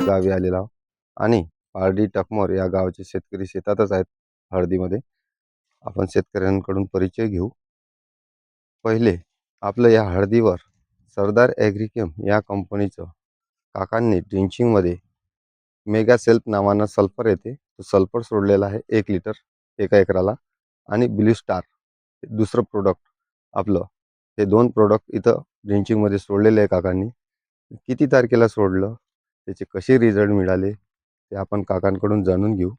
गावी आलेलो आहोत आणि पारडी टकमोर या गावाचे शेतकरी शेतातच आहेत. हळदीमध्ये आपण शेतकऱ्यांकडून परिचय घेऊ. पहिले आपलं या हळदीवर सरदार ॲग्रिकेम या कंपनीचं काकांनी ड्रिंचिंगमध्ये मेगा सेल्फ नावानं सल्फर येते, तो सल्फर सोडलेला आहे 1 लिटर एका एकराला. आणि ब्ल्यू स्टार दुसरं प्रोडक्ट आपलं, हे 2 प्रोडक्ट इथं ड्रिंचिंगमध्ये सोडलेले आहे काकांनी. किती तारखेला सोडलं, त्याचे कसे रिझल्ट मिळाले ते आपण काकांकडून जाणून घेऊ.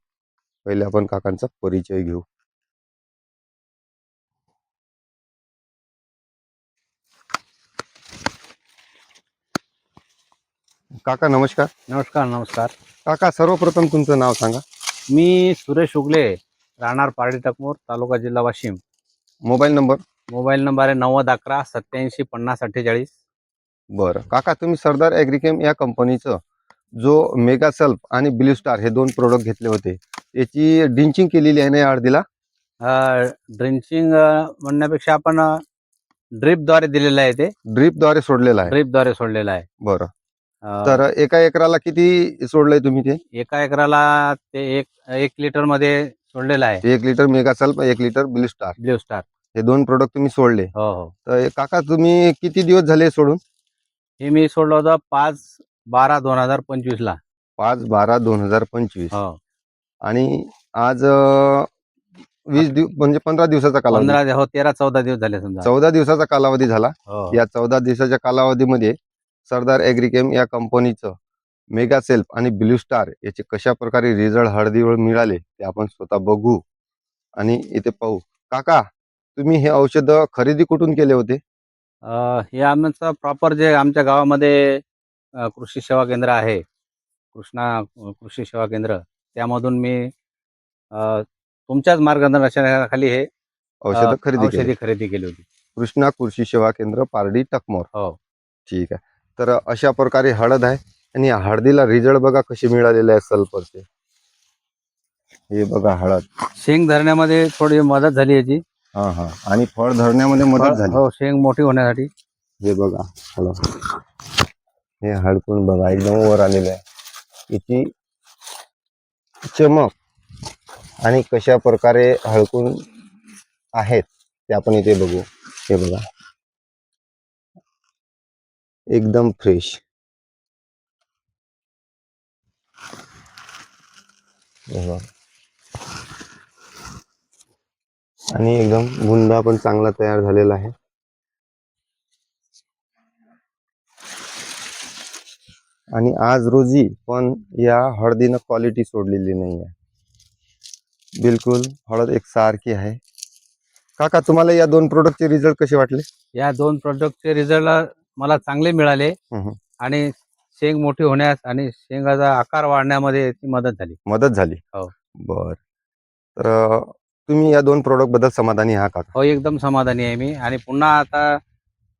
पहिले आपण काकांचा परिचय घेऊ. काका नमस्कार. नमस्कार नमस्कार. काका सर्वप्रथम तुमचं नाव सांगा. मी सुरेश उगले, राहणार पारडी टकमोर, तालुका जिल्हा Washim. Mobile number. Mobile number आहे 9011 87 50 48. बरं काका, तुम्ही सरदार ॲग्रिकेम या कंपनीचं जो मेगा सल्फ आणि ब्ल्यू स्टार हे 2 प्रोडक्ट घेतले होते, याची ड्रिंचिंग केलेली आहे ना या हळदीला? ड्रिंचिंग म्हणण्यापेक्षा आपण ड्रिपद्वारे दिलेलं आहे. ते ड्रिपद्वारे सोडलेलं आहे. ड्रिपद्वारे सोडलेलं आहे. बरं, तर एका एकराला किती सोडलंय तुम्ही ते? एका एकराला ते एक लिटर मध्ये सोडलेलं आहे. 1 litre mega sulph, 1 litre blue star, blue star हे 2 प्रोडक्ट तुम्ही सोडले. हो हो. तर काका तुम्ही किती दिवस झाले सोडून? हे मी सोडलं होतं 5/12/2025 ला. 5/12/2025. हो. आणि आज 20 दिवस म्हणजे 15 दिवसाचा कालावधी. 13-14 दिवस झाले समजा. 14 दिवसाचा कालावधी झाला. हो. या 14 दिवसाच्या कालावधीमध्ये सरदार ॲग्रिकेम या कंपनीचं मेगा सेल्फ आणि ब्ल्यू स्टार याचे कशा प्रकारे रिझल्ट हळदीवर मिळाले ते आपण स्वतः बघू आणि इथे पाहू. काका, तुम्ही हे औषधं खरेदी कुठून केले होते? हे आमचं प्रॉपर जे आमच्या गावामध्ये कृषी सेवा केंद्र आहे, कृष्णा कृषी सेवा केंद्र, त्यामधून मी तुमच्याच मार्गदर्शनाखाली हे औषधं औषधी खरेदी केली होती. कृष्णा कृषी सेवा केंद्र, पारडी टकमोर. हो. ठीक आहे. तर अशा प्रकारे हळद आहे आणि या हळदीला रिझल्ट बघा कसे मिळालेले आहे सल्फरचे. हे बघा हळद. शेंग धरण्यामध्ये थोडी मदत झाली याची. हा आणि फळ धरण्यामध्ये मदत झाली. हो, शेंग मोठी होण्यासाठी. हे बघा हळद, हे हळकून बघा एकदम वर आलेलं आहे. याची चमक आणि कशा प्रकारे हळकून आहेत ते आपण इथे बघू. हे बघा एकदम फ्रेश. आणि एकदम बुंदा पण चांगला तयार झालेला आहे. आणि आज रोजी पण या हळदीनं क्वालिटी सोडलेली नाही आहे. बिलकुल हळद एक सारखी आहे. काका, तुम्हाला या 2 प्रोडक्टचे रिझल्ट कसे वाटले? या 2 प्रोडक्टचे रिझल्ट मला चांगले मिळाले आणि शेंग मोठी होण्यास आणि शेंगाचा आकार वाढण्यामध्ये मदत झाली. हो. बर, तर तुम्ही या 2 प्रोडक्ट बद्दल समाधानी आहात का? हो, एकदम समाधानी आहे मी. आणि पुन्हा आता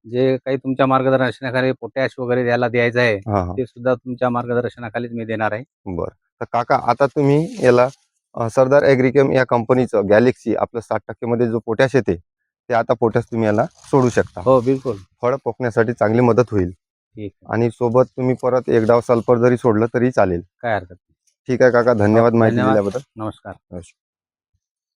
जे काही तुमच्या मार्गदर्शनाखाली पोटॅश वगैरे द्यायला द्यायचं आहे, ते सुद्धा तुमच्या मार्गदर्शनाखालीच मी देणार आहे. बरं, तर काका आता तुम्ही याला सरदार ॲग्रिकेम या कंपनीचं गॅलेक्सी आपलं 60% मध्ये जो पोटॅश येते, ते आता पोटॅश तुम्ही याला सोडू शकता. हो बिलकुल. फळ पोखण्यासाठी चांगली मदत होईल. ठीक आहे. आणि सोबत तुम्ही परत 1 डाव सल्फर जरी सोडलं तरी चालेल. काय हरकत नाही. ठीक आहे काका, धन्यवाद माहिती दिल्याबद्दल. नमस्कार.